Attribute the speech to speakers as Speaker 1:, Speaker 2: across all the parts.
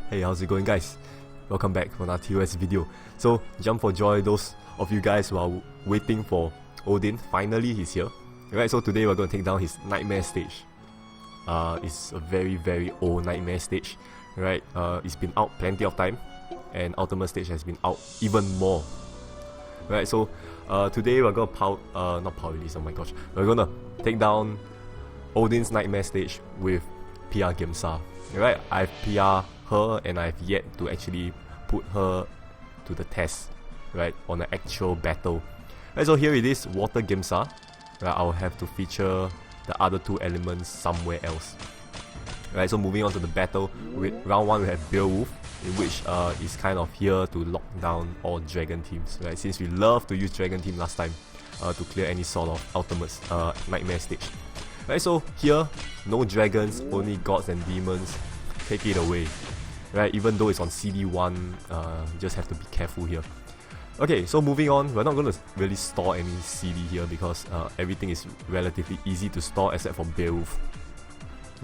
Speaker 1: Hey, how's it going, guys? Welcome back for another TOS video. So, jump for joy, those of you guys who are waiting for Odin. Finally, he's here. Alright, so today we're going to take down his Nightmare stage. It's a very old Nightmare stage. Right? It's been out plenty of time, and Ultimate stage has been out even more. Right? So, today we're going to not power release. Oh my gosh, we're going to take down Odin's Nightmare stage with PR Gemsa. Right? I've PR her and I've yet to actually put her to the test, right, on an actual battle. Right, so here it is, Water Gemsa. Right, I'll have to feature the other two elements somewhere else. Right, so moving on to the battle, with round 1 we have Beowulf, in which is kind of here to lock down all dragon teams. Right, since we love to use dragon team last time to clear any sort of ultimate nightmare stage. Right, so here, no dragons, only gods and demons. Take it away. Right, even though it's on CD1, just have to be careful here. Okay, so moving on, we're not going to really store any CD here because everything is relatively easy to store except for Beowulf.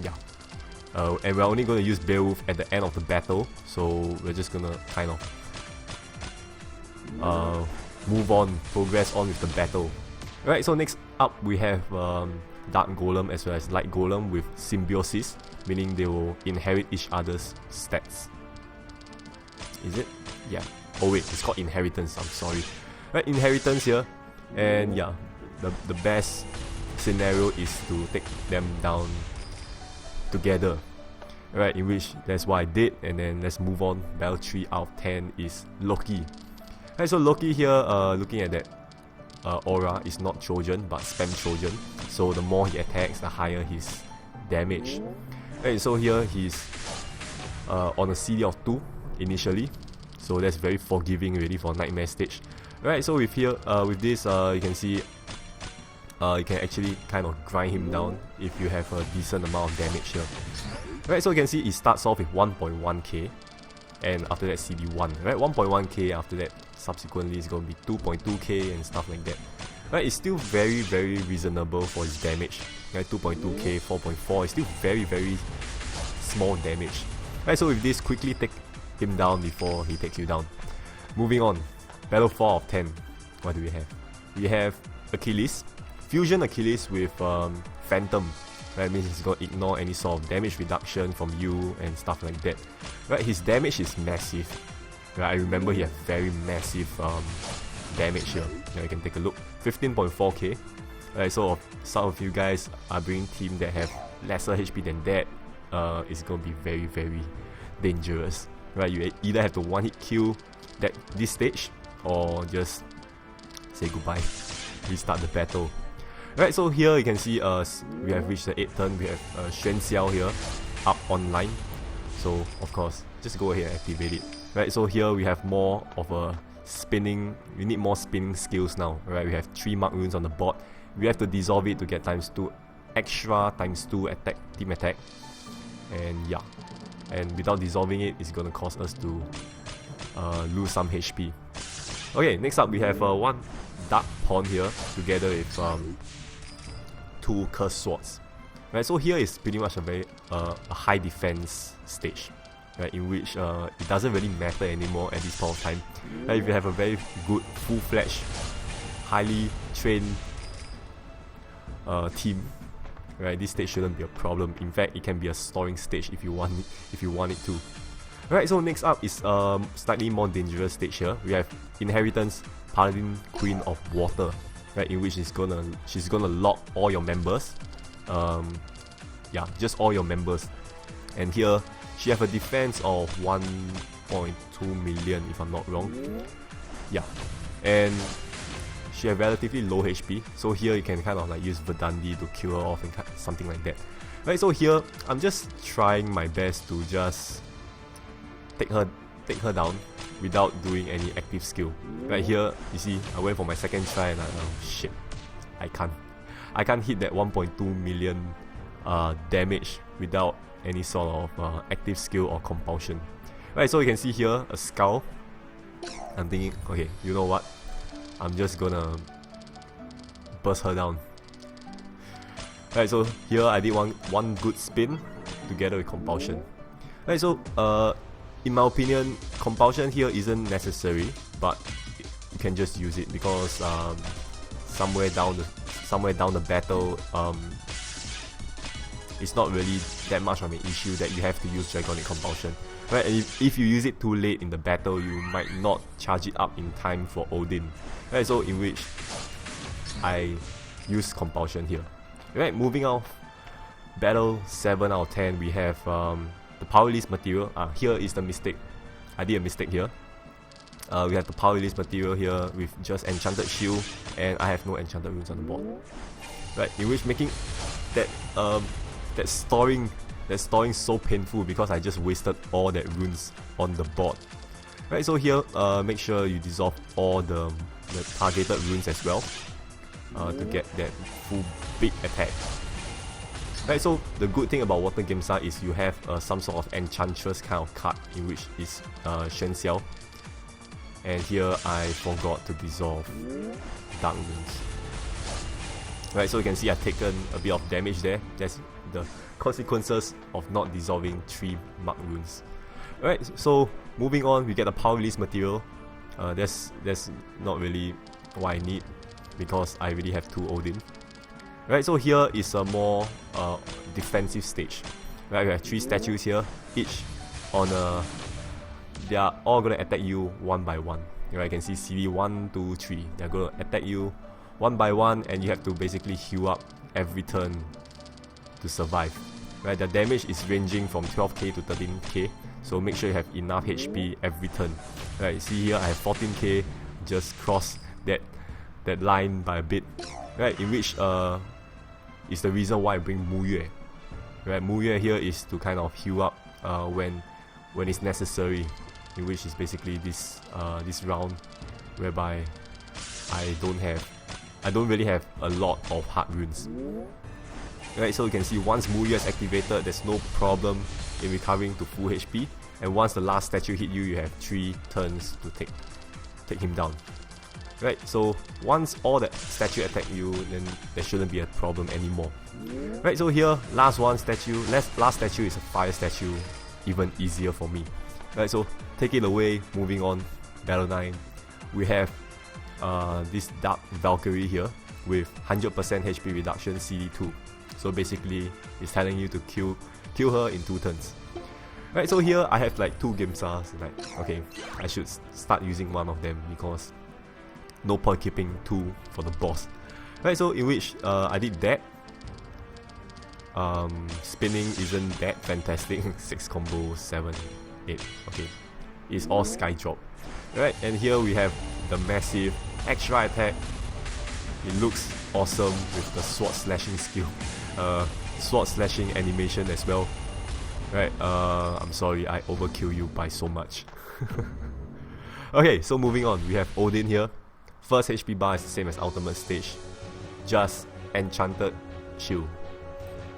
Speaker 1: Yeah. And we're only going to use Beowulf at the end of the battle, so we're just going to kind of progress on with the battle. Right, so next up we have Dark Golem as well as Light Golem with Symbiosis, meaning they will inherit each other's stats. Is it? Yeah. Oh wait, it's called Inheritance, I'm sorry. Right, Inheritance here, and yeah, the best scenario is to take them down together. Right, in which that's what I did, and then let's move on. Beltre out of 10 is Loki. Right, so Loki here, looking at that aura, is not Trojan, but spam Trojan. So the more he attacks, the higher his damage. Right, so here he's on a CD of 2 initially, so that's very forgiving already for Nightmare stage. Right, so with here, with this, you can see you can actually kind of grind him down if you have a decent amount of damage here. Right, so you can see it starts off with 1.1k, and after that CD1. Right, 1.1k. After that, subsequently, it's going to be 2.2k and stuff like that. Right, it's still very reasonable for his damage. Right, 2.2k, 4.4 is still very small damage. Right, so with this, quickly take him down before he takes you down. Moving on, Battle 4 of 10. What do we have? We have Achilles, Fusion Achilles with Phantom. Right, means he's going to ignore any sort of damage reduction from you and stuff like that. Right, his damage is massive. Right, I remember he has very massive damage here. Yeah, you can take a look. 15.4k. Right, so some of you guys are bringing team that have lesser HP than that. It's going to be very dangerous. Right, you either have to one-hit kill this stage or just say goodbye, restart the battle. Right, so here you can see we have reached the 8th turn. We have Xuan Xiao here up online. So of course, just go ahead and activate it. Right, so here we have more of a spinning. We need more spinning skills now. Right, we have 3 mark runes on the board. We have to dissolve it to get ×2 extra ×2 attack, team attack. And yeah, and without dissolving it, it's gonna cause us to lose some HP. Okay, next up we have one Dark Pawn here together with 2 Cursed Swords. Right, so here is pretty much a high defense stage. Right, in which it doesn't really matter anymore at this point of time. Right, if you have a very good, full-fledged, highly trained team, right, this stage shouldn't be a problem. In fact, it can be a storing stage if you want it to. Right, so next up is slightly more dangerous stage here. We have Inheritance, Paladin Queen of Water. Right, in which she's gonna lock all your members. Yeah, just all your members. And here she have a defense of 1.2 million if I'm not wrong. Yeah, and she have relatively low HP, so here you can kind of like use Betadine to kill her off and something like that. Right, so here I'm just trying my best to just take her down without doing any active skill. Right here, you see, I went for my second try and shit, I can't hit that 1.2 million damage without any sort of active skill or compulsion. Right, so you can see here a skull. I'm thinking, okay, you know what? I'm just gonna burst her down. Right, so here I did one good spin together with Compulsion. Right, so in my opinion, Compulsion here isn't necessary, but you can just use it because somewhere down the battle, it's not really that much of an issue that you have to use Dragonic Compulsion. Right, and if you use it too late in the battle, you might not charge it up in time for Odin. Right, so in which I use Compulsion here. Right, moving off battle 7 out of 10, we have the power release material. Here is the mistake. I did a mistake here. We have the power release material here with just enchanted shield, and I have no enchanted runes on the board. Right, in which making that storing so painful because I just wasted all that runes on the board. Right, so here make sure you dissolve all the targeted runes as well to get that full big attack. Right, so the good thing about Water Gemsa is you have some sort of Enchantress kind of card, in which is Shen Xiao. And here I forgot to dissolve Dark Runes. Right, so you can see I've taken a bit of damage there. That's the consequences of not dissolving 3 Mark Runes. Right, so moving on, we get the power release material. That's not really what I need because I already have 2 Odin. Right, so here is a more defensive stage. Right, we have 3 statues here, each on a... They are all gonna attack you one by one. Right, you can see CD 1, 2, 3. They're gonna attack you one by one, and you have to basically heal up every turn to survive. Right, the damage is ranging from 12k to 13k, so make sure you have enough HP every turn. Right, see here I have 14k, just cross that line by a bit. Right, in which is the reason why I bring Mu Yue. Right, Mu Yue here is to kind of heal up when it's necessary, in which is basically this round whereby I don't really have a lot of hard runes. Right, so you can see once Mu Yue is activated, there's no problem in recovering to full HP, and once the last statue hit you, you have 3 turns to take him down. Right, so once all that statue attack you, then there shouldn't be a problem anymore. Right, so here, last statue is a fire statue, even easier for me. Right, so take it away, moving on, Battle 9. We have this Dark Valkyrie here with 100% HP reduction CD2. So basically, it's telling you to kill her in 2 turns. Right, so here I have like 2 Gemsas. Like, okay, I should start using one of them because no point keeping 2 for the boss. Right, so in which I did that. Spinning isn't that fantastic. 6 combo, 7, 8. Okay, it's all sky drop. Right, and here we have the massive extra attack. It looks awesome with the sword slashing skill, sword slashing animation as well. Right, I'm sorry I overkill you by so much. Okay, so moving on, we have Odin here. First HP bar is the same as ultimate stage, just enchanted shield.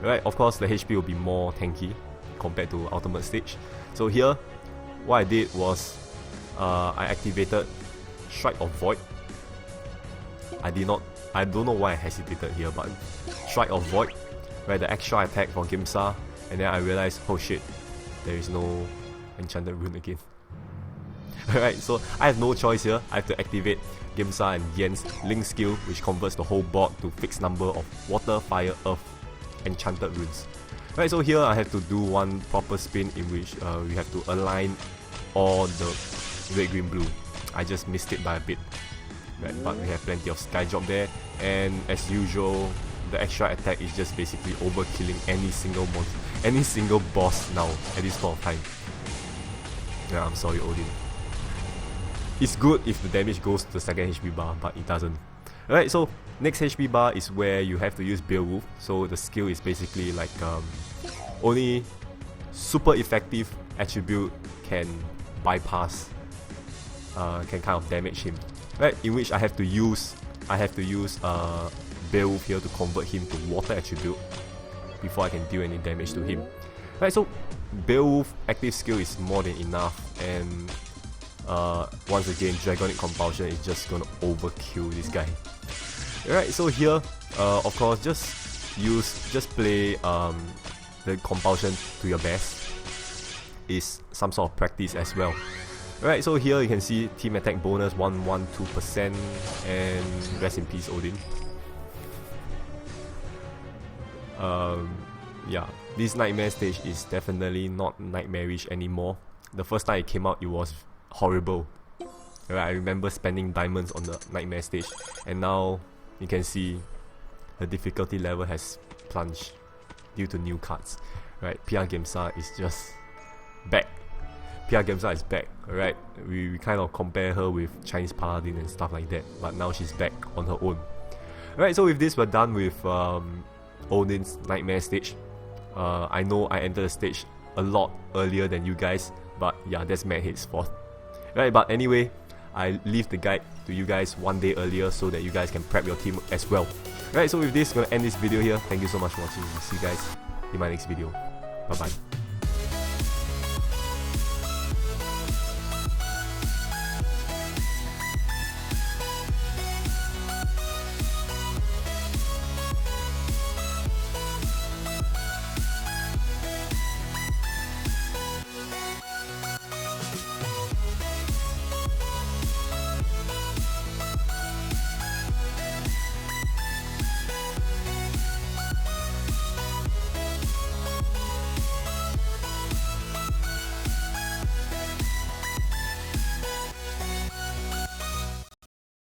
Speaker 1: Right, of course the HP will be more tanky compared to ultimate stage. So here, what I did was I activated Strike of Void. I don't know why I hesitated here, but Strike of Void, right, the extra attack for Gemsa, and then I realized, oh shit, there is no enchanted rune again. Alright, so I have no choice here. I have to activate Gemsa and Yen's Link skill, which converts the whole board to fixed number of water, fire, earth enchanted runes. Right, so here I have to do one proper spin in which we have to align all the red, green, blue. I just missed it by a bit. Right, but we have plenty of sky drop there, and as usual, the extra attack is just basically overkilling any single boss now at this point of time. Yeah, I'm sorry, Odin. It's good if the damage goes to the second HP bar, but it doesn't. Alright, so next HP bar is where you have to use Billu. So the skill is basically like only super effective attribute can bypass, can kind of damage him. Right, in which I have to use Beowulf here to convert him to water attribute before I can deal any damage to him. Right, so Beowulf active skill is more than enough, and once again, Dragonic Compulsion is just gonna overkill this guy. Alright, so here, of course, just play the Compulsion to your best. is some sort of practice as well. Alright, so here you can see team attack bonus 112%, and rest in peace Odin. Yeah, this nightmare stage is definitely not nightmarish anymore. The first time it came out, it was horrible. Right, I remember spending diamonds on the nightmare stage, and now you can see the difficulty level has plunged due to new cards. Right, PR Gamesa is just back. PR Gamesa is back. Alright, we kind of compare her with Chinese Paladin and stuff like that, but now she's back on her own. Alright, so with this we're done with Odin's nightmare stage. I know I entered the stage a lot earlier than you guys, but yeah, that's Madhead's fault. Right, but anyway, I leave the guide to you guys one day earlier so that you guys can prep your team as well. Right, so with this, I'm gonna end this video here. Thank you so much for watching. I'll see you guys in my next video. Bye bye.